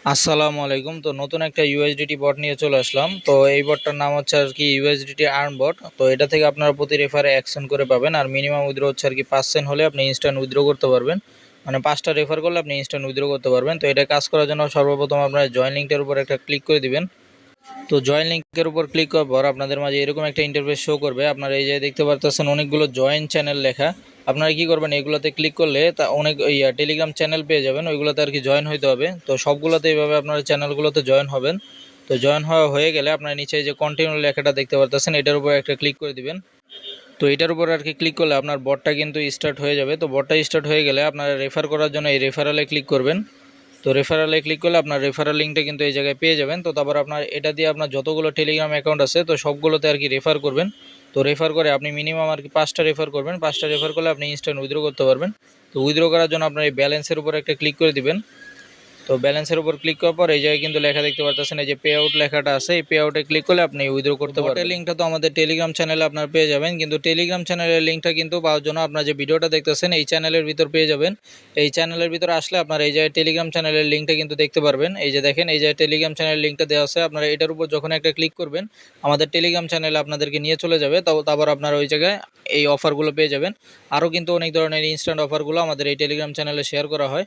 আসসালামু আলাইকুম। তো নতুন একটা ইউএসডিটি বট নিয়ে চলে আসলাম। তো এই বটটার নাম হচ্ছে আর কি ইউএসডিটি আর্ন বট। তো এটা থেকে আপনারা প্রতি রেফারে 1 সেন্ট করে পাবেন, আর মিনিমাম উইথড্র হচ্ছে আর কি 5 সেন্ট হলে আপনি ইনস্ট্যান্ট উইথড্র করতে পারবেন। মানে 5টা রেফার করলে আপনি ইনস্ট্যান্ট উইথড্র করতে পারবেন। তো এটা কাজ করার জন্য সর্বপ্রথম আপনারা জয়েন লিঙ্কটার উপর একটা ক্লিক করে দিবেন। তো জয়েন লিঙ্কের উপর ক্লিক করার পর আপনাদের মাঝে এরকম একটা ইন্টারফেস শো করবে। আপনারা এই যে দেখতে পারতেছেন অনেকগুলো জয়েন চ্যানেল লেখা। আপনারা কি করবেন, এগুলোতে ক্লিক করলে তা অনেক টেলিগ্রাম চ্যানেল পেয়ে যাবেন, ওইগুলোতে আর কি জয়েন হইতে হবে। তো সবগুলোতে এইভাবে আপনারা চ্যানেলগুলোতে জয়েন হবেন। তো জয়েন হওয়া হয়ে গেলে আপনারা নিচে যে কন্টিনিউ লেখাটা দেখতে পারতেছেন, এটার উপর একটা ক্লিক করে দিবেন। তো এটার উপর আর কি ক্লিক করলে আপনার বটটা কিন্তু স্টার্ট হয়ে যাবে। তো বটটা স্টার্ট হয়ে গেলে আপনারা রেফার করার জন্য এই রেফারালে ক্লিক করবেন। তো রেফারালে ক্লিক করলে আপনার রেফারাল লিঙ্কটা কিন্তু এই জায়গায় পেয়ে যাবেন। তো তারপর আপনার এটা দিয়ে আপনার যতগুলো টেলিগ্রাম অ্যাকাউন্ট আছে তো সবগুলোতে আর কি রেফার করবেন। তো রেফার করে আপনি মিনিমাম আর কি 5টা রেফার করবেন। 5টা রেফার করলে আপনি ইনস্ট্যান্ট উইথড্র করতে পারবেন। তো উইথড্র করার জন্য আপনার এই ব্যালেন্সের উপর একটা ক্লিক করে দিবেন। তো ব্যালেন্সের উপর ক্লিক করার পর এই জায়গায় কিন্তু লেখা দেখতে পারতেছেন, এই যে পে আউট লেখাটা আছে, এই পে আউটে ক্লিক করলে আপনি উইথড্র করতে পারবেন। বটের লিঙ্কটা তো আমাদের টেলিগ্রাম চ্যানেলে আপনারা পেয়ে যাবেন, কিন্তু টেলিগ্রাম চ্যানেলের লিঙ্কটা কিন্তু পাওয়ার জন্য আপনার যে ভিডিওটা দেখতেছেন এই চ্যানেলের ভিতর পেয়ে যাবেন। এই চ্যানেলের ভিতরে আসলে আপনার এই যে টেলিগ্রাম চ্যানেলের লিঙ্কটা কিন্তু দেখতে পারবেন। এই যে দেখেন, এই যে টেলিগ্রাম চ্যানেলের লিঙ্কটা দেওয়া আছে, আপনারা এটার উপর যখন একটা ক্লিক করবেন আমাদের টেলিগ্রাম চ্যানেলে আপনাদেরকে নিয়ে চলে যাবে। তারপর আপনারা ওই জায়গায় এই অফারগুলো পেয়ে যাবেন। আরও কিন্তু অনেক ধরনের ইনস্ট্যান্ট অফারগুলো আমাদের এই টেলিগ্রাম চ্যানেলে শেয়ার করা হয়।